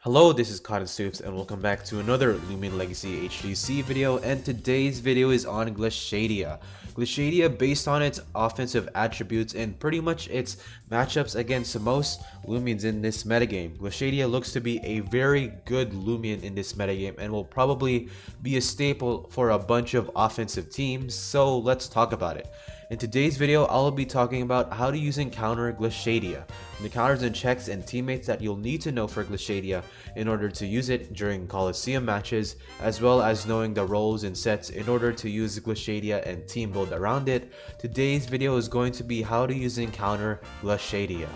Hello, this is Cotton Soups and welcome back to another Lumion Legacy HTUC video, and today's video is on Glacadia. Glacadia, based on its offensive attributes and pretty much its matchups against most Lumions in this metagame. Glacadia looks to be a very good Lumion in this metagame and will probably be a staple for a bunch of offensive teams, so let's talk about it. In today's video, I'll be talking about how to use and counter Glacadia, the counters and checks and teammates that you'll need to know for Glacadia in order to use it during Coliseum matches, as well as knowing the roles and sets in order to use Glacadia and team build around it. Today's video is going to be how to use and counter Glacadia.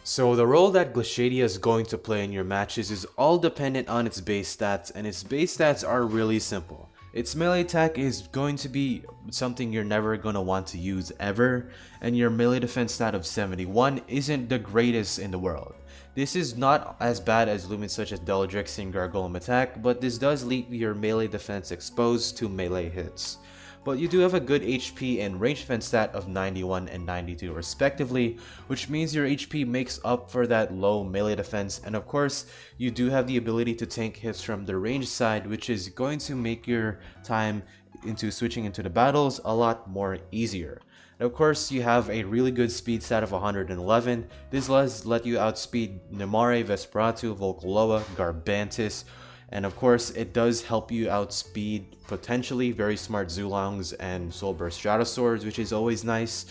So the role that Glacadia is going to play in your matches is all dependent on its base stats, and its base stats are really simple. Its melee attack is going to be something you're never going to want to use ever, and your melee defense stat of 71 isn't the greatest in the world. This is not as bad as Lumens such as Deladrix and Gargolem attack, but this does leave your melee defense exposed to melee hits. But you do have a good HP and range defense stat of 91 and 92 respectively, which means your HP makes up for that low melee defense, and of course you do have the ability to tank hits from the range side, which is going to make your time into switching into the battles a lot more easier. And of course, you have a really good speed stat of 111. This does let you outspeed Nemare, Vesperatu, Volcaloa, Garbantis, and of course, it does help you outspeed potentially very smart Zulongs and Soulburst Stratosaurs, which is always nice.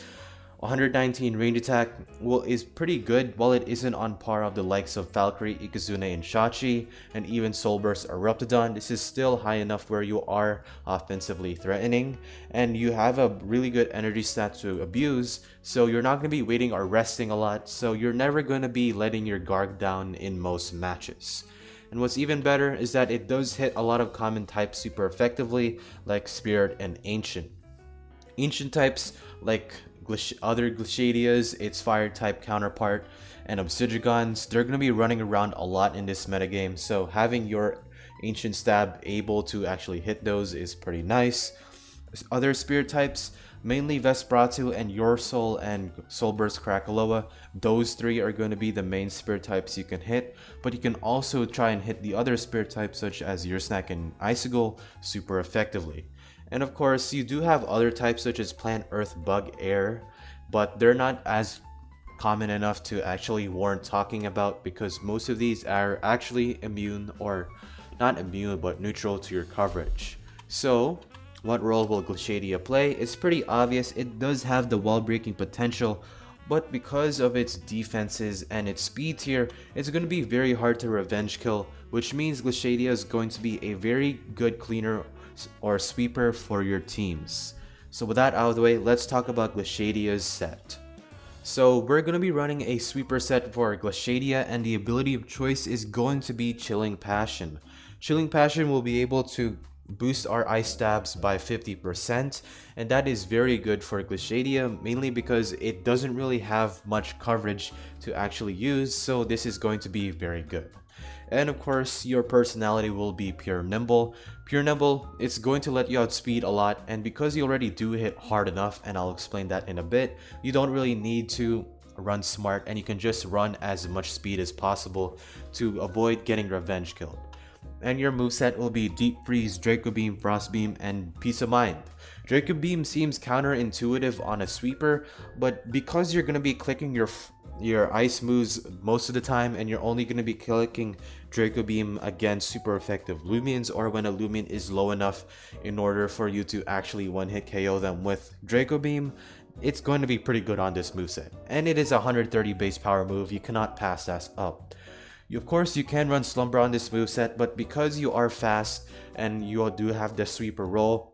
119 range attack is pretty good, while it isn't on par of the likes of Valkyrie, Ikazune, and Shachi, and even Soulburst or Reptidon. This is still high enough where you are offensively threatening, and you have a really good energy stat to abuse, so you're not going to be waiting or resting a lot, so you're never going to be letting your guard down in most matches. And what's even better is that it does hit a lot of common types super effectively, like Spirit and Ancient. Ancient types, like other Glacadias, its Fire type counterpart, and Obsidians, they're going to be running around a lot in this metagame, so having your Ancient Stab able to actually hit those is pretty nice. Other Spirit types, mainly Vesperatu and Yoursoul and Soulburst Krakaloa, those three are going to be the main spirit types you can hit, but you can also try and hit the other spirit types such as Yursnak and Icicle super effectively. And of course, you do have other types such as Plant, Earth, Bug, Air, but they're not as common enough to actually warrant talking about because most of these are actually immune, or not immune but neutral to your coverage. So what role will Glacadia play? It's pretty obvious. It does have the wall breaking potential, but because of its defenses and its speed tier, it's going to be very hard to revenge kill, which means Glacadia is going to be a very good cleaner or sweeper for your teams. So with that out of the way, let's talk about Glacadia's set. So we're going to be running a sweeper set for Glacadia, and the ability of choice is going to be Chilling Passion. Chilling Passion will be able to boost our ice stabs by 50%, and that is very good for Glacadia, mainly because it doesn't really have much coverage to actually use, so this is going to be very good. And of course, your personality will be Pure Nimble. Pure Nimble, it's going to let you outspeed a lot, and because you already do hit hard enough, and I'll explain that in a bit, you don't really need to run smart, and you can just run as much speed as possible to avoid getting revenge killed. And your moveset will be Deep Freeze, Draco Beam, Frost Beam, and Peace of Mind. Draco Beam seems counterintuitive on a sweeper, but because you're going to be clicking your ice moves most of the time, and you're only going to be clicking Draco Beam against super effective Lumions, or when a Lumion is low enough in order for you to actually one-hit KO them with Draco Beam, it's going to be pretty good on this moveset. And it is a 130 base power move, you cannot pass that up. Of course, you can run Slumber on this moveset, but because you are fast and you do have the sweeper role,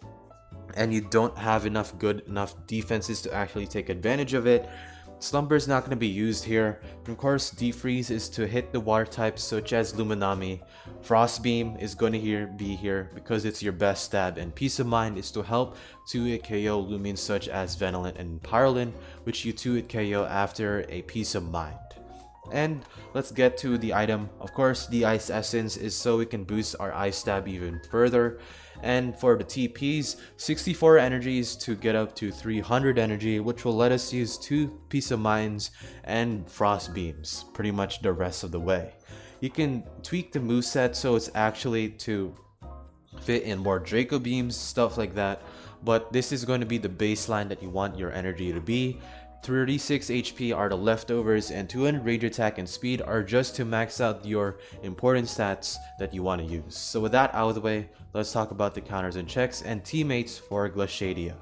and you don't have good enough defenses to actually take advantage of it, Slumber is not going to be used here. Of course, Deep Freeze is to hit the water types such as Luminami. Frost Beam is going to be here because it's your best stab, and Peace of Mind is to help 2-hit KO Lumines such as Venolent and Pyrolin, which you 2-hit KO after a Peace of Mind. And let's get to the item. Of course, the Ice Essence is so we can boost our Ice Stab even further. And for the TPs, 64 energies to get up to 300 energy, which will let us use 2 Peace of Minds and Frost Beams pretty much the rest of the way. You can tweak the moveset so it's actually to fit in more Draco beams, stuff like that. But this is going to be the baseline that you want your energy to be. 36 HP are the leftovers, and 200 range attack and speed are just to max out your important stats that you want to use. So with that out of the way, let's talk about the counters and checks and teammates for Glacadia.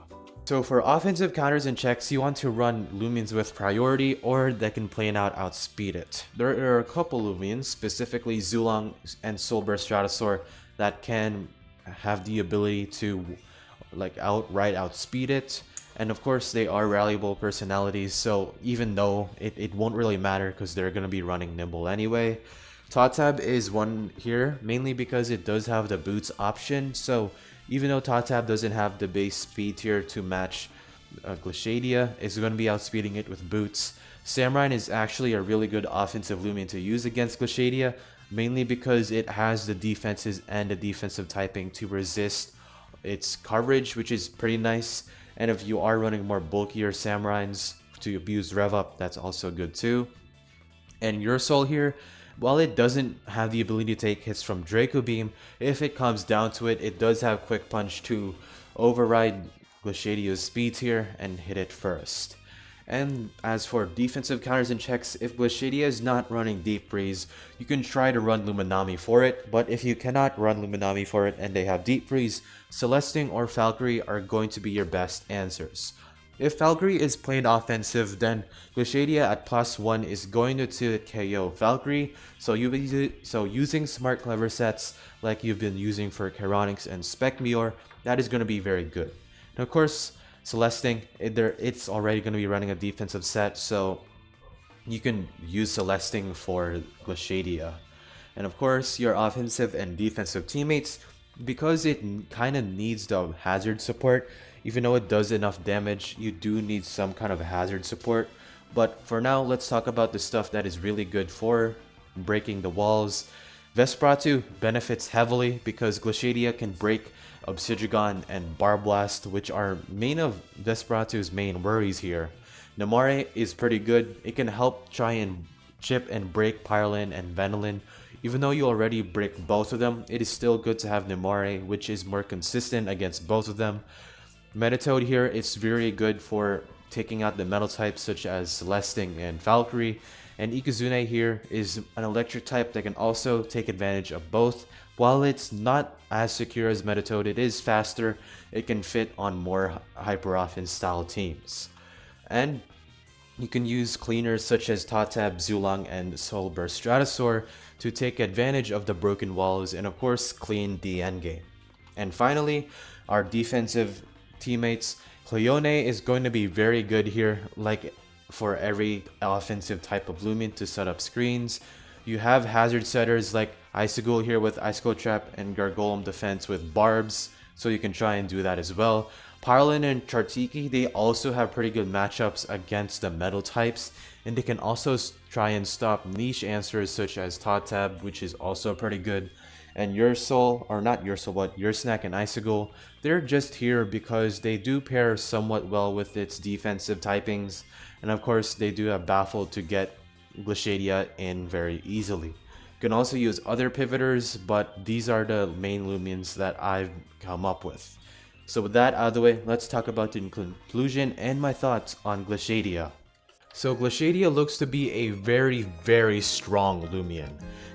So for offensive counters and checks, you want to run Lumions with priority, or that can plain out outspeed it. There are a couple Lumions, specifically Zulong and Soulburst Stratosaur, that can have the ability to like outright outspeed it. And of course, they are rallyable personalities, so even though it won't really matter because they're going to be running Nimble anyway. Totab is one here, mainly because it does have the boots option. So even though Totab doesn't have the base speed tier to match Glacadia, it's going to be outspeeding it with boots. Samurine is actually a really good offensive Lumion to use against Glacadia, mainly because it has the defenses and the defensive typing to resist its coverage, which is pretty nice. And if you are running more bulkier Samurines to abuse rev up, that's also good too. And your soul here, while it doesn't have the ability to take hits from Draco Beam, if it comes down to it, it does have Quick Punch to override Glacadia's speed here and hit it first. And as for defensive counters and checks, if Glacadia is not running Deep Freeze, you can try to run Luminami for it, but if you cannot run Luminami for it and they have Deep Freeze, Celesting or Valkyrie are going to be your best answers. If Valkyrie is played offensive, then Glacadia at +1 is going to KO Valkyrie, so using smart clever sets like you've been using for Chironics and Specmeor, that is going to be very good. And of course, Celesting, it's already going to be running a defensive set, so you can use Celesting for Glacadia. And of course, your offensive and defensive teammates, because it kind of needs the hazard support, even though it does enough damage, you do need some kind of hazard support. But for now, let's talk about the stuff that is really good for breaking the walls. Vesperatu benefits heavily because Glacadia can break Obsidian and Barblast, which are main of Vesperatu's main worries here. Namare is pretty good. It can help try and chip and break Pyrolin and Venilin. Even though you already break both of them, it is still good to have Namare, which is more consistent against both of them. Metatoad here is very good for taking out the metal types such as Celesting and Valkyrie. And Ikazune here is an electric type that can also take advantage of both. While it's not as secure as Metatoad, it is faster. It can fit on more hyper offense style teams. And you can use cleaners such as Totab, Zulong, and Soulburst Stratosaur to take advantage of the broken walls and of course clean the endgame. And finally, our defensive teammates. Cleone is going to be very good here, like for every offensive type of Lumion to set up screens. You have hazard setters like Icicle here with Icicle Trap and Gargolem Defense with Barbs, so you can try and do that as well. Pyrolin and Chartiki, they also have pretty good matchups against the metal types, and they can also try and stop niche answers such as Totab, which is also pretty good. And Your Soul, or not Your Soul, but Your Snack and Icicle, they're just here because they do pair somewhat well with its defensive typings, and of course they do have Baffle to get Glacadia in very easily. You can also use other pivoters, but these are the main Lumions that I've come up with. So with that out of the way, let's talk about the conclusion and my thoughts on Glacadia. So Glacadia looks to be a very strong Lumion.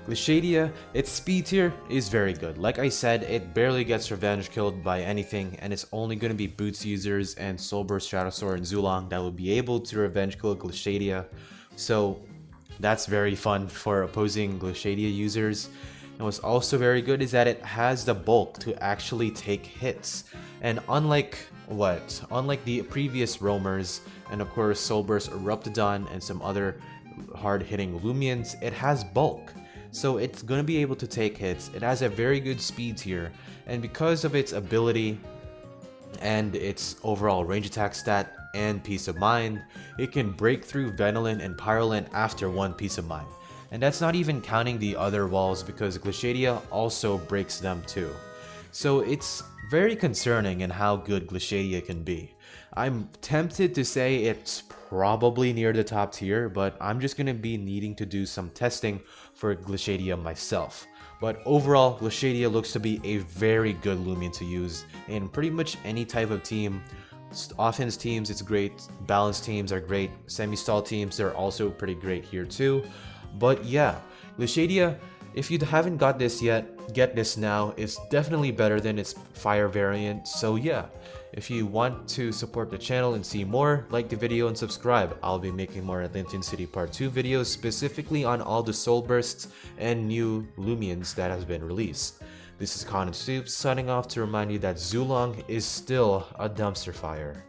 Glacadia, its speed tier is very good. Like I said, it barely gets revenge killed by anything, and it's only going to be Boots users and Soulburst Stratosaur and Zulong that will be able to revenge kill Glacadia. So that's very fun for opposing Glacadia users. And what's also very good is that it has the bulk to actually take hits. And unlike the previous roamers, and of course Soulburst, Eruptodon, and some other hard-hitting Lumions, it has bulk. So it's going to be able to take hits. It has a very good speed tier, and because of its ability and its overall range attack stat and Peace of Mind, it can break through Venilin and Pyrolin after one Peace of Mind. And that's not even counting the other walls because Glacadia also breaks them too. So it's very concerning in how good Glacadia can be. I'm tempted to say it's probably near the top tier, but I'm just gonna be needing to do some testing for Glacadia myself. But overall, Glacadia looks to be a very good Lumion to use in pretty much any type of team. Offense teams, it's great. Balanced teams are great. Semi-stall teams, they're also pretty great here too. But yeah, Glacadia, if you haven't got this yet, get this now. It's definitely better than its fire variant. So yeah, if you want to support the channel and see more, like the video and subscribe. I'll be making more Atlantean City Part 2 videos specifically on all the soul bursts and new Lumions that has been released. This is Con and Soup signing off to remind you that Zulong is still a dumpster fire.